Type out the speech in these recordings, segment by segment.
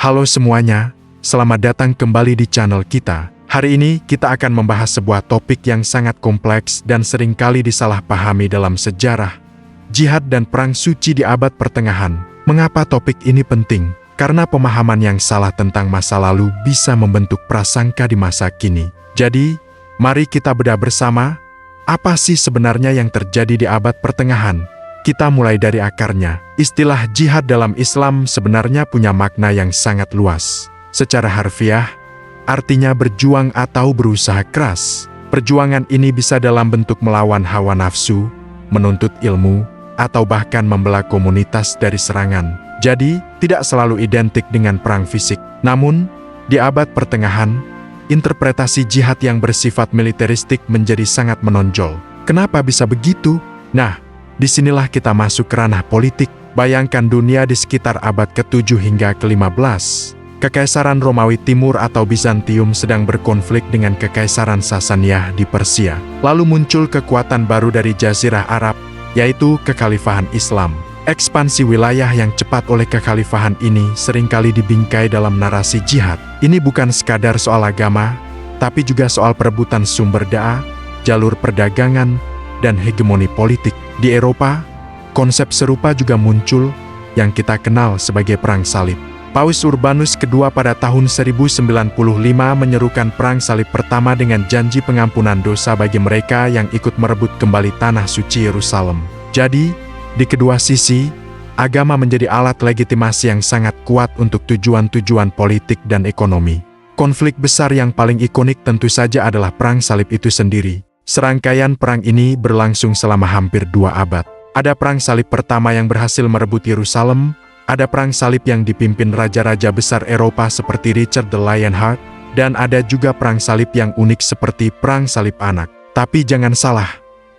Halo semuanya, selamat datang kembali di channel kita. Hari ini kita akan membahas sebuah topik yang sangat kompleks dan seringkali disalahpahami dalam sejarah. Jihad dan perang suci di abad pertengahan. Mengapa topik ini penting? Karena pemahaman yang salah tentang masa lalu bisa membentuk prasangka di masa kini. Jadi, mari kita bedah bersama, apa sih sebenarnya yang terjadi di abad pertengahan? Kita mulai dari akarnya. Istilah jihad dalam Islam sebenarnya punya makna yang sangat luas. Secara harfiah, artinya berjuang atau berusaha keras. Perjuangan ini bisa dalam bentuk melawan hawa nafsu, menuntut ilmu, atau bahkan membela komunitas dari serangan. Jadi, tidak selalu identik dengan perang fisik. Namun, di abad pertengahan, interpretasi jihad yang bersifat militeristik menjadi sangat menonjol. Kenapa bisa begitu? Nah, disinilah kita masuk ke ranah politik. Bayangkan dunia di sekitar abad ke-7 hingga ke-15. Kekaisaran Romawi Timur atau Bizantium sedang berkonflik dengan Kekaisaran Sasaniyah di Persia. Lalu muncul kekuatan baru dari Jazirah Arab, yaitu Kekhalifahan Islam. Ekspansi wilayah yang cepat oleh kekhalifahan ini seringkali dibingkai dalam narasi jihad. Ini bukan sekadar soal agama, tapi juga soal perebutan sumber daya, jalur perdagangan, dan hegemoni politik. Di Eropa, konsep serupa juga muncul yang kita kenal sebagai Perang Salib. Paus Urbanus II pada tahun 1095 menyerukan Perang Salib pertama dengan janji pengampunan dosa bagi mereka yang ikut merebut kembali tanah suci Yerusalem. Jadi, di kedua sisi, agama menjadi alat legitimasi yang sangat kuat untuk tujuan-tujuan politik dan ekonomi. Konflik besar yang paling ikonik tentu saja adalah Perang Salib itu sendiri. Serangkaian perang ini berlangsung selama hampir 2 abad. Ada perang salib pertama yang berhasil merebut Yerusalem, ada perang salib yang dipimpin raja-raja besar Eropa seperti Richard the Lionheart, dan ada juga perang salib yang unik seperti perang salib anak. Tapi jangan salah,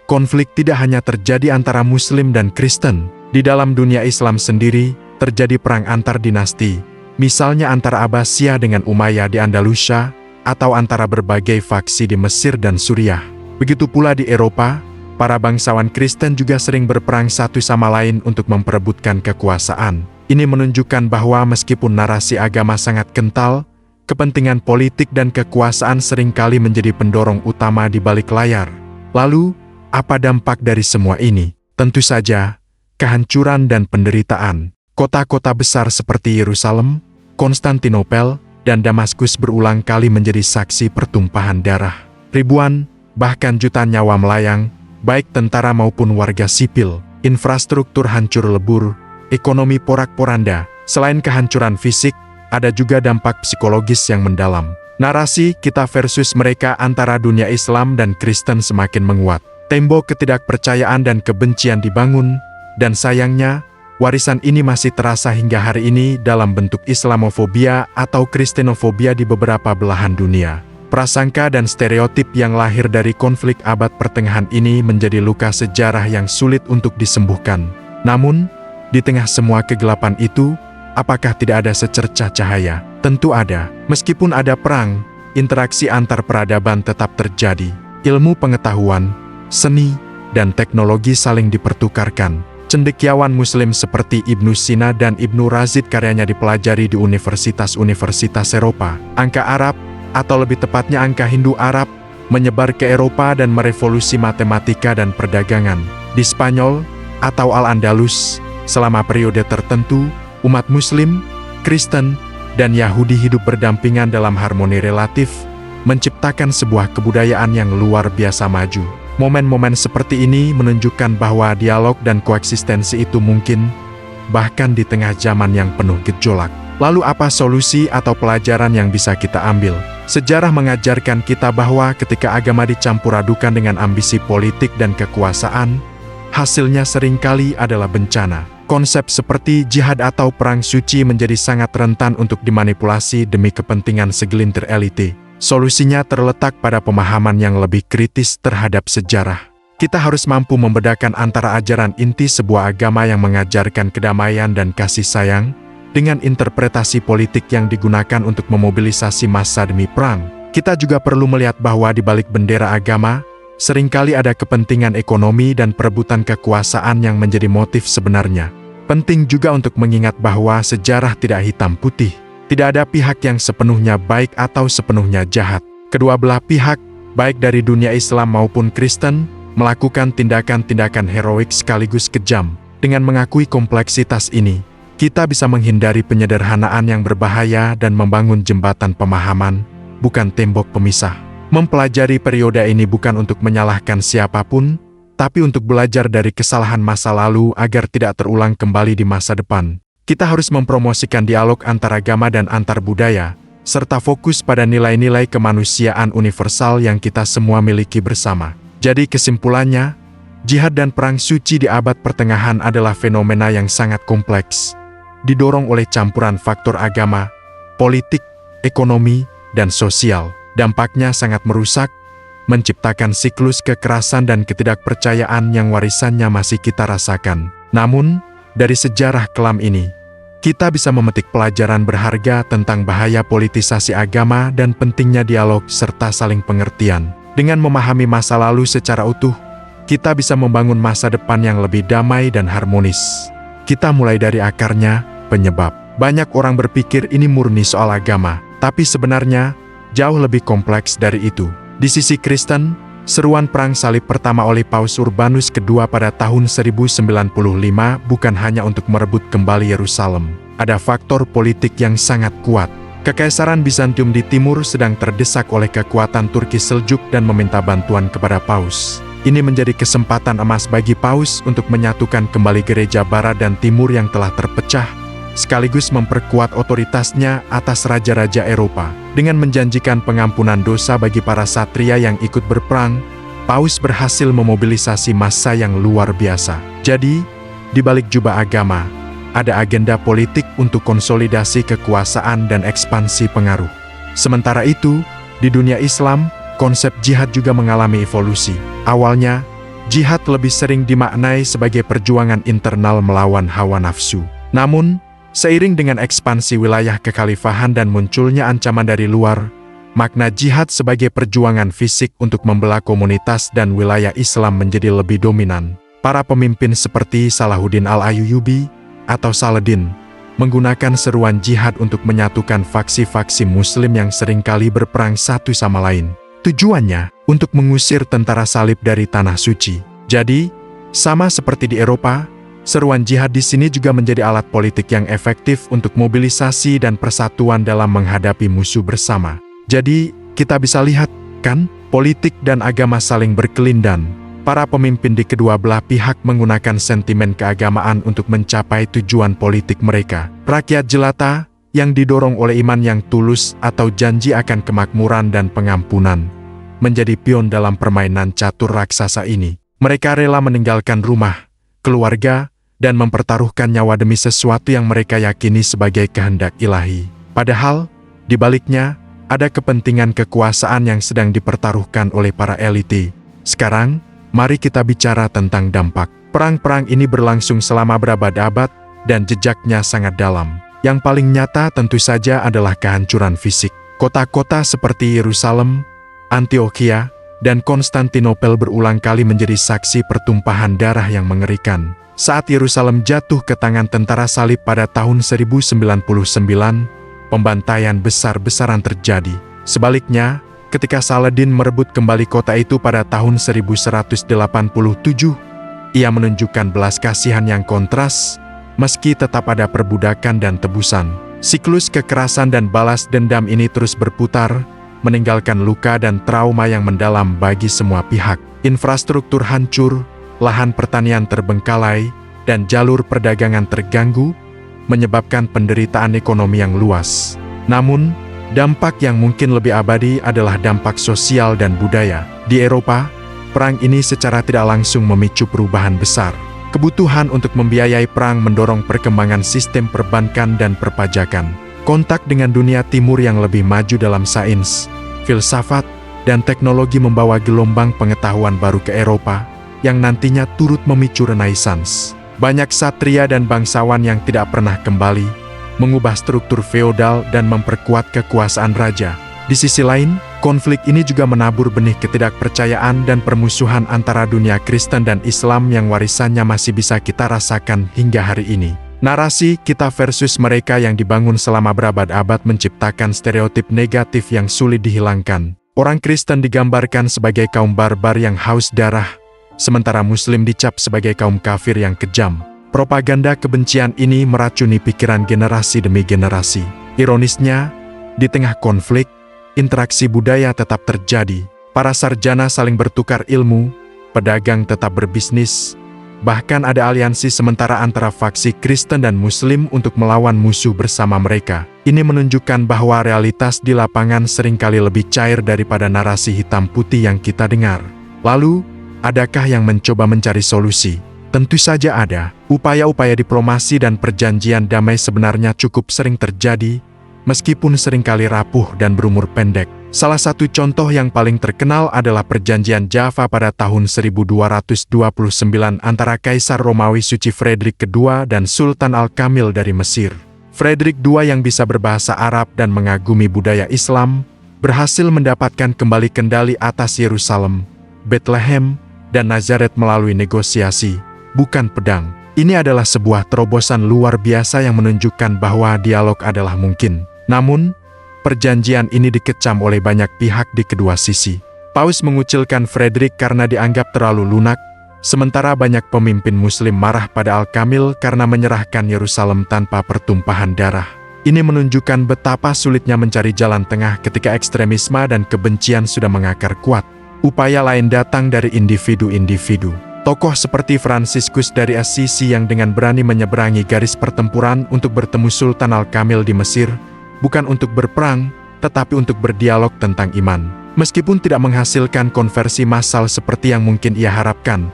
konflik tidak hanya terjadi antara Muslim dan Kristen. Di dalam dunia Islam sendiri, terjadi perang antar dinasti, misalnya antara Abbasiyah dengan Umayyah di Andalusia, atau antara berbagai faksi di Mesir dan Suriah. Begitu pula di Eropa, para bangsawan Kristen juga sering berperang satu sama lain untuk memperebutkan kekuasaan. Ini menunjukkan bahwa meskipun narasi agama sangat kental, kepentingan politik dan kekuasaan seringkali menjadi pendorong utama di balik layar. Lalu, apa dampak dari semua ini? Tentu saja, kehancuran dan penderitaan. Kota-kota besar seperti Yerusalem, Konstantinopel, dan Damaskus berulang kali menjadi saksi pertumpahan darah. Ribuan, bahkan jutaan nyawa melayang, baik tentara maupun warga sipil. Infrastruktur hancur lebur, ekonomi porak-poranda. Selain kehancuran fisik, ada juga dampak psikologis yang mendalam. Narasi kita versus mereka antara dunia Islam dan Kristen semakin menguat. Tembok ketidakpercayaan dan kebencian dibangun, dan sayangnya, warisan ini masih terasa hingga hari ini dalam bentuk Islamofobia atau Kristenofobia di beberapa belahan dunia. Prasangka dan stereotip yang lahir dari konflik abad pertengahan ini menjadi luka sejarah yang sulit untuk disembuhkan. Namun, di tengah semua kegelapan itu, apakah tidak ada secercah cahaya? Tentu ada. Meskipun ada perang, interaksi antar peradaban tetap terjadi. Ilmu pengetahuan, seni, dan teknologi saling dipertukarkan. Cendekiawan Muslim seperti Ibnu Sina dan Ibnu Razid karyanya dipelajari di universitas-universitas Eropa. Angka Arab, atau lebih tepatnya angka Hindu Arab, menyebar ke Eropa dan merevolusi matematika dan perdagangan. Di Spanyol, atau Al-Andalus, selama periode tertentu, umat Muslim, Kristen, dan Yahudi hidup berdampingan dalam harmoni relatif, menciptakan sebuah kebudayaan yang luar biasa maju. Momen-momen seperti ini menunjukkan bahwa dialog dan koeksistensi itu mungkin, bahkan di tengah zaman yang penuh gejolak. Lalu apa solusi atau pelajaran yang bisa kita ambil? Sejarah mengajarkan kita bahwa ketika agama dicampur adukan dengan ambisi politik dan kekuasaan, hasilnya seringkali adalah bencana. Konsep seperti jihad atau perang suci menjadi sangat rentan untuk dimanipulasi demi kepentingan segelintir elite. Solusinya terletak pada pemahaman yang lebih kritis terhadap sejarah. Kita harus mampu membedakan antara ajaran inti sebuah agama yang mengajarkan kedamaian dan kasih sayang, dengan interpretasi politik yang digunakan untuk memobilisasi massa demi perang. Kita juga perlu melihat bahwa di balik bendera agama, seringkali ada kepentingan ekonomi dan perebutan kekuasaan yang menjadi motif sebenarnya. Penting juga untuk mengingat bahwa sejarah tidak hitam putih. Tidak ada pihak yang sepenuhnya baik atau sepenuhnya jahat. Kedua belah pihak, baik dari dunia Islam maupun Kristen, melakukan tindakan-tindakan heroik sekaligus kejam. Dengan mengakui kompleksitas ini, kita bisa menghindari penyederhanaan yang berbahaya dan membangun jembatan pemahaman, bukan tembok pemisah. Mempelajari periode ini bukan untuk menyalahkan siapapun, tapi untuk belajar dari kesalahan masa lalu agar tidak terulang kembali di masa depan. Kita harus mempromosikan dialog antar agama dan antar budaya, serta fokus pada nilai-nilai kemanusiaan universal yang kita semua miliki bersama. Jadi kesimpulannya, jihad dan perang suci di abad pertengahan adalah fenomena yang sangat kompleks, didorong oleh campuran faktor agama, politik, ekonomi, dan sosial. Dampaknya sangat merusak, menciptakan siklus kekerasan dan ketidakpercayaan yang warisannya masih kita rasakan. Namun, dari sejarah kelam ini, kita bisa memetik pelajaran berharga tentang bahaya politisasi agama dan pentingnya dialog serta saling pengertian. Dengan memahami masa lalu secara utuh, kita bisa membangun masa depan yang lebih damai dan harmonis. Kita mulai dari akarnya, penyebab. Banyak orang berpikir ini murni soal agama, tapi sebenarnya jauh lebih kompleks dari itu. Di sisi Kristen, seruan perang salib pertama oleh Paus Urbanus II pada tahun 1095 bukan hanya untuk merebut kembali Yerusalem. Ada faktor politik yang sangat kuat. Kekaisaran Bizantium di timur sedang terdesak oleh kekuatan Turki Seljuk dan meminta bantuan kepada Paus. Ini menjadi kesempatan emas bagi Paus untuk menyatukan kembali gereja barat dan timur yang telah terpecah, sekaligus memperkuat otoritasnya atas raja-raja Eropa. Dengan menjanjikan pengampunan dosa bagi para satria yang ikut berperang, Paus berhasil memobilisasi massa yang luar biasa. Jadi, di balik jubah agama, ada agenda politik untuk konsolidasi kekuasaan dan ekspansi pengaruh. Sementara itu, di dunia Islam, konsep jihad juga mengalami evolusi. Awalnya, jihad lebih sering dimaknai sebagai perjuangan internal melawan hawa nafsu. Namun, seiring dengan ekspansi wilayah kekhalifahan dan munculnya ancaman dari luar, makna jihad sebagai perjuangan fisik untuk membela komunitas dan wilayah Islam menjadi lebih dominan. Para pemimpin seperti Salahuddin Al-Ayyubi atau Saladin menggunakan seruan jihad untuk menyatukan faksi-faksi Muslim yang seringkali berperang satu sama lain. Tujuannya untuk mengusir tentara salib dari Tanah Suci. Jadi, sama seperti di Eropa, seruan jihad di sini juga menjadi alat politik yang efektif untuk mobilisasi dan persatuan dalam menghadapi musuh bersama. Jadi, kita bisa lihat, kan, politik dan agama saling berkelindan. Para pemimpin di kedua belah pihak menggunakan sentimen keagamaan untuk mencapai tujuan politik mereka. Rakyat jelata, yang didorong oleh iman yang tulus atau janji akan kemakmuran dan pengampunan, menjadi pion dalam permainan catur raksasa ini. Mereka rela meninggalkan rumah, keluarga, dan mempertaruhkan nyawa demi sesuatu yang mereka yakini sebagai kehendak ilahi. Padahal, di baliknya, ada kepentingan kekuasaan yang sedang dipertaruhkan oleh para elite. Sekarang, mari kita bicara tentang dampak. Perang-perang ini berlangsung selama berabad-abad, dan jejaknya sangat dalam. Yang paling nyata tentu saja adalah kehancuran fisik. Kota-kota seperti Yerusalem, Antioquia, dan Konstantinopel berulang kali menjadi saksi pertumpahan darah yang mengerikan. Saat Yerusalem jatuh ke tangan tentara salib pada tahun 1099, pembantaian besar-besaran terjadi. Sebaliknya, ketika Saladin merebut kembali kota itu pada tahun 1187, ia menunjukkan belas kasihan yang kontras, meski tetap ada perbudakan dan tebusan. Siklus kekerasan dan balas dendam ini terus berputar, meninggalkan luka dan trauma yang mendalam bagi semua pihak. Infrastruktur hancur, lahan pertanian terbengkalai, dan jalur perdagangan terganggu, menyebabkan penderitaan ekonomi yang luas. Namun, dampak yang mungkin lebih abadi adalah dampak sosial dan budaya. Di Eropa, perang ini secara tidak langsung memicu perubahan besar. Kebutuhan untuk membiayai perang mendorong perkembangan sistem perbankan dan perpajakan. Kontak dengan dunia timur yang lebih maju dalam sains, filsafat, dan teknologi membawa gelombang pengetahuan baru ke Eropa, yang nantinya turut memicu renaissance. Banyak satria dan bangsawan yang tidak pernah kembali, mengubah struktur feodal dan memperkuat kekuasaan raja. Di sisi lain, konflik ini juga menabur benih ketidakpercayaan dan permusuhan antara dunia Kristen dan Islam yang warisannya masih bisa kita rasakan hingga hari ini. Narasi kita versus mereka yang dibangun selama berabad-abad menciptakan stereotip negatif yang sulit dihilangkan. Orang Kristen digambarkan sebagai kaum barbar yang haus darah, sementara Muslim dicap sebagai kaum kafir yang kejam. Propaganda kebencian ini meracuni pikiran generasi demi generasi. Ironisnya, di tengah konflik, interaksi budaya tetap terjadi. Para sarjana saling bertukar ilmu, pedagang tetap berbisnis, bahkan ada aliansi sementara antara faksi Kristen dan Muslim untuk melawan musuh bersama mereka. Ini menunjukkan bahwa realitas di lapangan seringkali lebih cair daripada narasi hitam putih yang kita dengar. Lalu, adakah yang mencoba mencari solusi? Tentu saja ada. Upaya-upaya diplomasi dan perjanjian damai sebenarnya cukup sering terjadi, meskipun seringkali rapuh dan berumur pendek. Salah satu contoh yang paling terkenal adalah Perjanjian Jaffa pada tahun 1229 antara Kaisar Romawi Suci Fredrik II dan Sultan Al-Kamil dari Mesir. Fredrik II yang bisa berbahasa Arab dan mengagumi budaya Islam, berhasil mendapatkan kembali kendali atas Yerusalem, Bethlehem, dan Nazaret melalui negosiasi, bukan pedang. Ini adalah sebuah terobosan luar biasa yang menunjukkan bahwa dialog adalah mungkin. Namun, perjanjian ini dikecam oleh banyak pihak di kedua sisi. Paus mengucilkan Fredrik karena dianggap terlalu lunak, sementara banyak pemimpin Muslim marah pada Al-Kamil karena menyerahkan Yerusalem tanpa pertumpahan darah. Ini menunjukkan betapa sulitnya mencari jalan tengah ketika ekstremisme dan kebencian sudah mengakar kuat. Upaya lain datang dari individu-individu. Tokoh seperti Fransiskus dari Assisi yang dengan berani menyeberangi garis pertempuran untuk bertemu Sultan Al-Kamil di Mesir, bukan untuk berperang, tetapi untuk berdialog tentang iman. Meskipun tidak menghasilkan konversi massal seperti yang mungkin ia harapkan,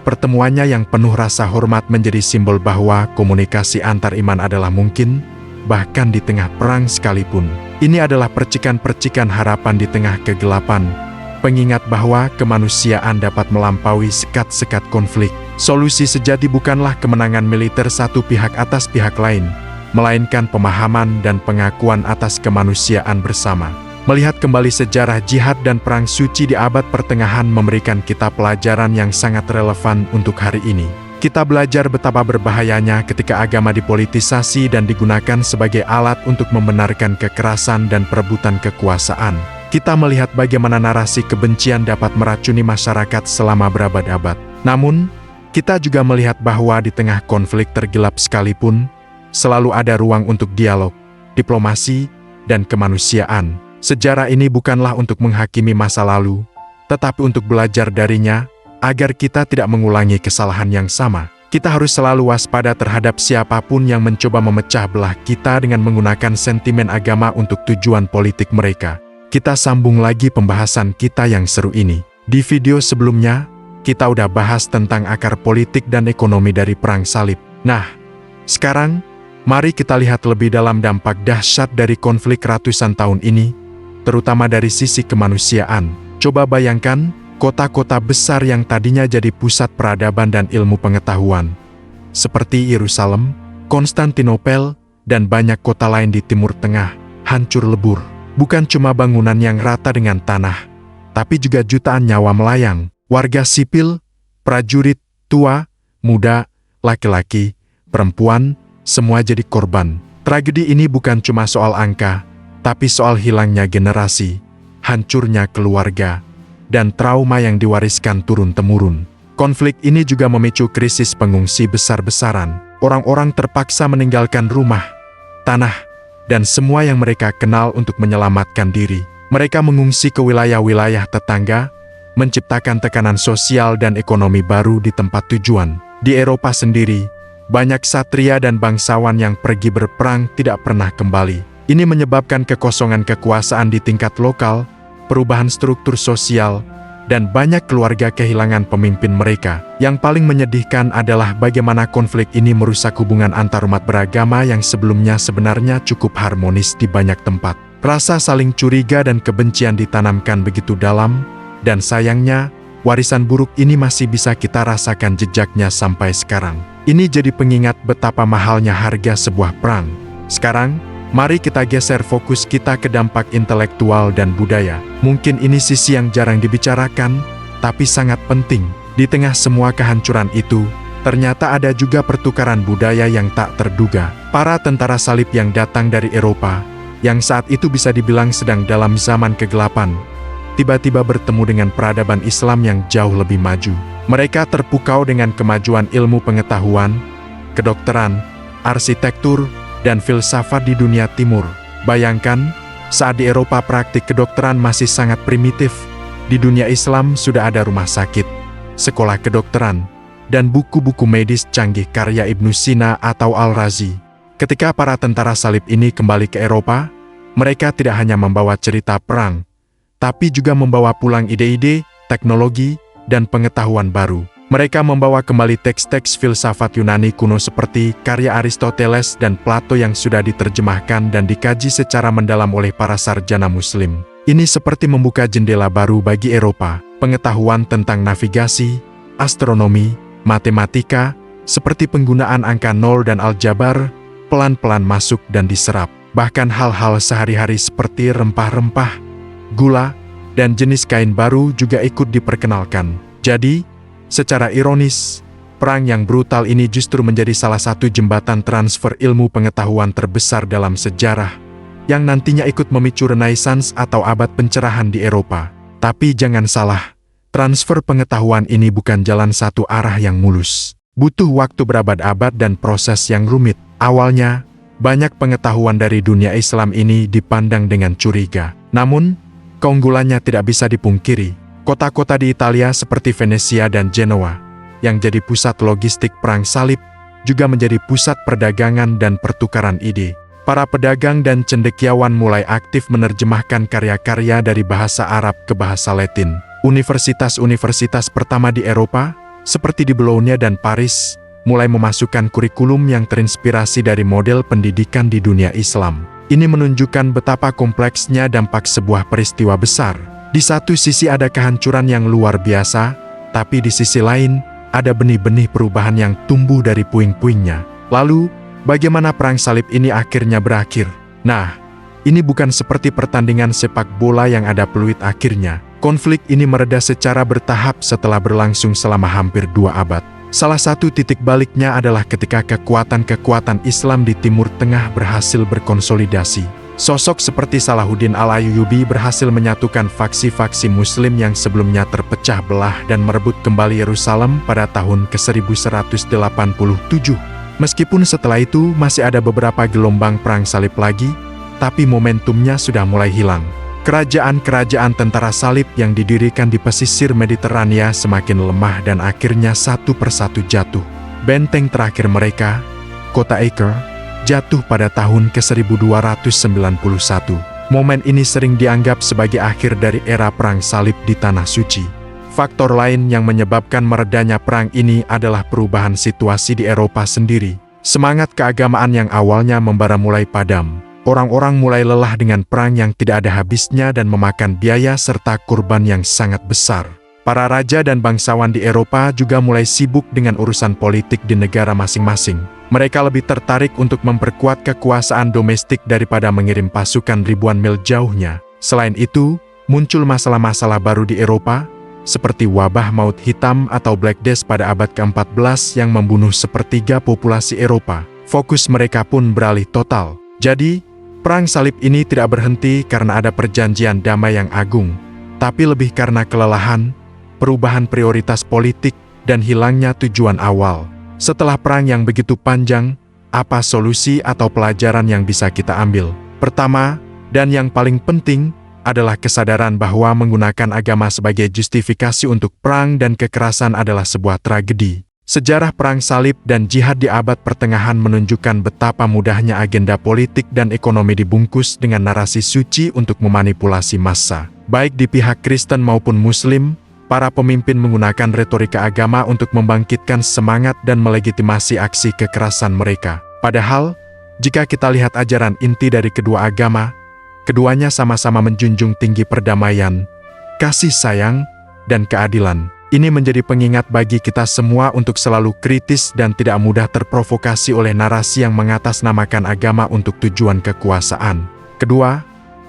pertemuannya yang penuh rasa hormat menjadi simbol bahwa komunikasi antar iman adalah mungkin, bahkan di tengah perang sekalipun. Ini adalah percikan-percikan harapan di tengah kegelapan, pengingat bahwa kemanusiaan dapat melampaui sekat-sekat konflik. Solusi sejati bukanlah kemenangan militer satu pihak atas pihak lain, melainkan pemahaman dan pengakuan atas kemanusiaan bersama. Melihat kembali sejarah jihad dan perang suci di abad pertengahan memberikan kita pelajaran yang sangat relevan untuk hari ini. Kita belajar betapa berbahayanya ketika agama dipolitisasi dan digunakan sebagai alat untuk membenarkan kekerasan dan perebutan kekuasaan. Kita melihat bagaimana narasi kebencian dapat meracuni masyarakat selama berabad-abad. Namun, kita juga melihat bahwa di tengah konflik tergelap sekalipun, selalu ada ruang untuk dialog, diplomasi, dan kemanusiaan. Sejarah ini bukanlah untuk menghakimi masa lalu, tetapi untuk belajar darinya, agar kita tidak mengulangi kesalahan yang sama. Kita harus selalu waspada terhadap siapapun yang mencoba memecah belah kita dengan menggunakan sentimen agama untuk tujuan politik mereka. Kita sambung lagi pembahasan kita yang seru ini. Di video sebelumnya, kita udah bahas tentang akar politik dan ekonomi dari Perang Salib. Nah, sekarang, mari kita lihat lebih dalam dampak dahsyat dari konflik ratusan tahun ini, terutama dari sisi kemanusiaan. Coba bayangkan, kota-kota besar yang tadinya jadi pusat peradaban dan ilmu pengetahuan, seperti Yerusalem, Konstantinopel, dan banyak kota lain di Timur Tengah, hancur lebur. Bukan cuma bangunan yang rata dengan tanah, tapi juga jutaan nyawa melayang. Warga sipil, prajurit, tua, muda, laki-laki, perempuan, semua jadi korban. Tragedi ini bukan cuma soal angka, tapi soal hilangnya generasi, hancurnya keluarga, dan trauma yang diwariskan turun-temurun. Konflik ini juga memicu krisis pengungsi besar-besaran. Orang-orang terpaksa meninggalkan rumah, tanah, dan semua yang mereka kenal untuk menyelamatkan diri. Mereka mengungsi ke wilayah-wilayah tetangga, menciptakan tekanan sosial dan ekonomi baru di tempat tujuan. Di Eropa sendiri, banyak satria dan bangsawan yang pergi berperang tidak pernah kembali. Ini menyebabkan kekosongan kekuasaan di tingkat lokal, perubahan struktur sosial, dan banyak keluarga kehilangan pemimpin mereka. Yang paling menyedihkan adalah bagaimana konflik ini merusak hubungan antarumat beragama yang sebelumnya sebenarnya cukup harmonis di banyak tempat. Rasa saling curiga dan kebencian ditanamkan begitu dalam, dan sayangnya, warisan buruk ini masih bisa kita rasakan jejaknya sampai sekarang. Ini jadi pengingat betapa mahalnya harga sebuah perang. Sekarang, mari kita geser fokus kita ke dampak intelektual dan budaya. Mungkin ini sisi yang jarang dibicarakan, tapi sangat penting. Di tengah semua kehancuran itu, ternyata ada juga pertukaran budaya yang tak terduga. Para tentara salib yang datang dari Eropa, yang saat itu bisa dibilang sedang dalam zaman kegelapan, tiba-tiba bertemu dengan peradaban Islam yang jauh lebih maju. Mereka terpukau dengan kemajuan ilmu pengetahuan, kedokteran, arsitektur, dan filsafat di dunia timur. Bayangkan, saat di Eropa praktik kedokteran masih sangat primitif, di dunia Islam sudah ada rumah sakit, sekolah kedokteran, dan buku-buku medis canggih karya Ibnu Sina atau Al-Razi. Ketika para tentara salib ini kembali ke Eropa, mereka tidak hanya membawa cerita perang, tapi juga membawa pulang ide-ide, teknologi, dan pengetahuan baru. Mereka membawa kembali teks-teks filsafat Yunani kuno seperti karya Aristoteles dan Plato yang sudah diterjemahkan dan dikaji secara mendalam oleh para sarjana Muslim. Ini seperti membuka jendela baru bagi Eropa. Pengetahuan tentang navigasi, astronomi, matematika, seperti penggunaan angka nol dan aljabar, pelan-pelan masuk dan diserap. Bahkan hal-hal sehari-hari seperti rempah-rempah, gula, dan jenis kain baru juga ikut diperkenalkan. Jadi, secara ironis, perang yang brutal ini justru menjadi salah satu jembatan transfer ilmu pengetahuan terbesar dalam sejarah, yang nantinya ikut memicu Renaissance atau abad pencerahan di Eropa. Tapi jangan salah, transfer pengetahuan ini bukan jalan satu arah yang mulus. Butuh waktu berabad-abad dan proses yang rumit. Awalnya, banyak pengetahuan dari dunia Islam ini dipandang dengan curiga. Namun, keunggulannya tidak bisa dipungkiri. Kota-kota di Italia seperti Venesia dan Genoa, yang jadi pusat logistik perang salib, juga menjadi pusat perdagangan dan pertukaran ide. Para pedagang dan cendekiawan mulai aktif menerjemahkan karya-karya dari bahasa Arab ke bahasa Latin. Universitas-universitas pertama di Eropa, seperti di Bologna dan Paris, mulai memasukkan kurikulum yang terinspirasi dari model pendidikan di dunia Islam. Ini menunjukkan betapa kompleksnya dampak sebuah peristiwa besar. Di satu sisi ada kehancuran yang luar biasa, tapi di sisi lain, ada benih-benih perubahan yang tumbuh dari puing-puingnya. Lalu, bagaimana perang salib ini akhirnya berakhir? Nah, ini bukan seperti pertandingan sepak bola yang ada peluit akhirnya. Konflik ini mereda secara bertahap setelah berlangsung selama hampir 2 abad. Salah satu titik baliknya adalah ketika kekuatan-kekuatan Islam di Timur Tengah berhasil berkonsolidasi. Sosok seperti Salahuddin Al-Ayyubi berhasil menyatukan faksi-faksi Muslim yang sebelumnya terpecah belah dan merebut kembali Yerusalem pada tahun ke-1187. Meskipun setelah itu masih ada beberapa gelombang perang salib lagi, tapi momentumnya sudah mulai hilang. Kerajaan-kerajaan tentara salib yang didirikan di pesisir Mediterania semakin lemah dan akhirnya satu persatu jatuh. Benteng terakhir mereka, kota Acre, jatuh pada tahun ke-1291. Momen ini sering dianggap sebagai akhir dari era perang salib di Tanah Suci. Faktor lain yang menyebabkan meredanya perang ini adalah perubahan situasi di Eropa sendiri. Semangat keagamaan yang awalnya membara mulai padam. Orang-orang mulai lelah dengan perang yang tidak ada habisnya dan memakan biaya serta kurban yang sangat besar. Para raja dan bangsawan di Eropa juga mulai sibuk dengan urusan politik di negara masing-masing. Mereka lebih tertarik untuk memperkuat kekuasaan domestik daripada mengirim pasukan ribuan mil jauhnya. Selain itu, muncul masalah-masalah baru di Eropa, seperti wabah maut hitam atau Black Death pada abad ke-14 yang membunuh sepertiga populasi Eropa. Fokus mereka pun beralih total. Jadi, perang salib ini tidak berhenti karena ada perjanjian damai yang agung, tapi lebih karena kelelahan, perubahan prioritas politik, dan hilangnya tujuan awal. Setelah perang yang begitu panjang, apa solusi atau pelajaran yang bisa kita ambil? Pertama, dan yang paling penting, adalah kesadaran bahwa menggunakan agama sebagai justifikasi untuk perang dan kekerasan adalah sebuah tragedi. Sejarah perang salib dan jihad di abad pertengahan menunjukkan betapa mudahnya agenda politik dan ekonomi dibungkus dengan narasi suci untuk memanipulasi massa. Baik di pihak Kristen maupun Muslim, para pemimpin menggunakan retorika agama untuk membangkitkan semangat dan melegitimasi aksi kekerasan mereka. Padahal, jika kita lihat ajaran inti dari kedua agama, keduanya sama-sama menjunjung tinggi perdamaian, kasih sayang, dan keadilan. Ini menjadi pengingat bagi kita semua untuk selalu kritis dan tidak mudah terprovokasi oleh narasi yang mengatasnamakan agama untuk tujuan kekuasaan. Kedua,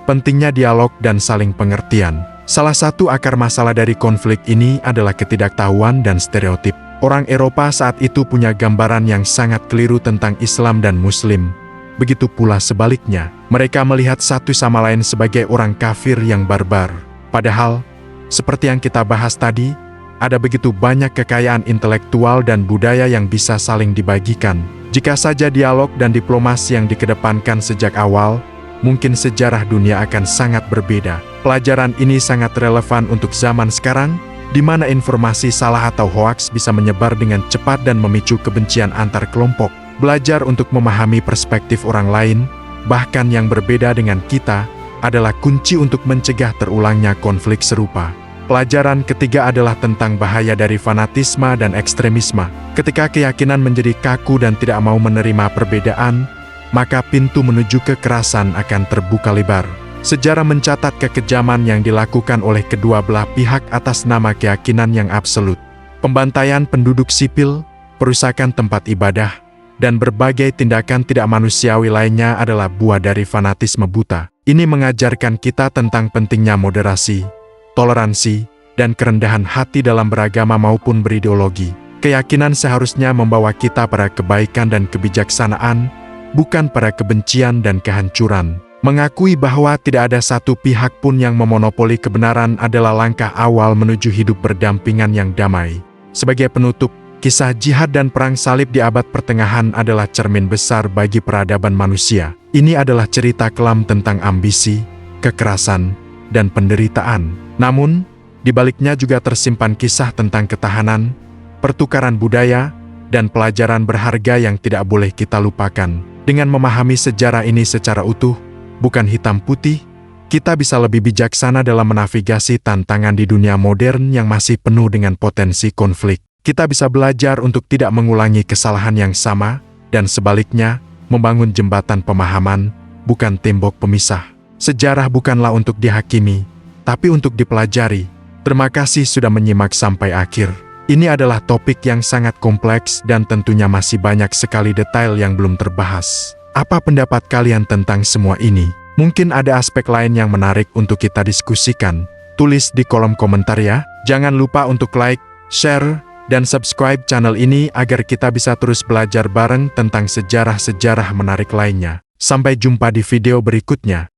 pentingnya dialog dan saling pengertian. Salah satu akar masalah dari konflik ini adalah ketidaktahuan dan stereotip. Orang Eropa saat itu punya gambaran yang sangat keliru tentang Islam dan Muslim. Begitu pula sebaliknya, mereka melihat satu sama lain sebagai orang kafir yang barbar. Padahal, seperti yang kita bahas tadi, ada begitu banyak kekayaan intelektual dan budaya yang bisa saling dibagikan. Jika saja dialog dan diplomasi yang dikedepankan sejak awal, mungkin sejarah dunia akan sangat berbeda. Pelajaran ini sangat relevan untuk zaman sekarang, di mana informasi salah atau hoaks bisa menyebar dengan cepat dan memicu kebencian antar kelompok. Belajar untuk memahami perspektif orang lain, bahkan yang berbeda dengan kita, adalah kunci untuk mencegah terulangnya konflik serupa. Pelajaran ketiga adalah tentang bahaya dari fanatisme dan ekstremisme. Ketika keyakinan menjadi kaku dan tidak mau menerima perbedaan, maka pintu menuju kekerasan akan terbuka lebar. Sejarah mencatat kekejaman yang dilakukan oleh kedua belah pihak atas nama keyakinan yang absolut. Pembantaian penduduk sipil, perusakan tempat ibadah, dan berbagai tindakan tidak manusiawi lainnya adalah buah dari fanatisme buta. Ini mengajarkan kita tentang pentingnya moderasi, toleransi, dan kerendahan hati dalam beragama maupun berideologi. Keyakinan seharusnya membawa kita pada kebaikan dan kebijaksanaan, bukan pada kebencian dan kehancuran. Mengakui bahwa tidak ada satu pihak pun yang memonopoli kebenaran adalah langkah awal menuju hidup berdampingan yang damai. Sebagai penutup, kisah jihad dan perang salib di abad pertengahan adalah cermin besar bagi peradaban manusia. Ini adalah cerita kelam tentang ambisi, kekerasan, dan penderitaan. Namun, di baliknya juga tersimpan kisah tentang ketahanan, pertukaran budaya, dan pelajaran berharga yang tidak boleh kita lupakan. Dengan memahami sejarah ini secara utuh, bukan hitam putih, kita bisa lebih bijaksana dalam menavigasi tantangan di dunia modern yang masih penuh dengan potensi konflik. Kita bisa belajar untuk tidak mengulangi kesalahan yang sama, dan sebaliknya, membangun jembatan pemahaman, bukan tembok pemisah. Sejarah bukanlah untuk dihakimi, tapi untuk dipelajari. Terima kasih sudah menyimak sampai akhir. Ini adalah topik yang sangat kompleks dan tentunya masih banyak sekali detail yang belum terbahas. Apa pendapat kalian tentang semua ini? Mungkin ada aspek lain yang menarik untuk kita diskusikan. Tulis di kolom komentar ya. Jangan lupa untuk like, share, dan subscribe channel ini agar kita bisa terus belajar bareng tentang sejarah-sejarah menarik lainnya. Sampai jumpa di video berikutnya.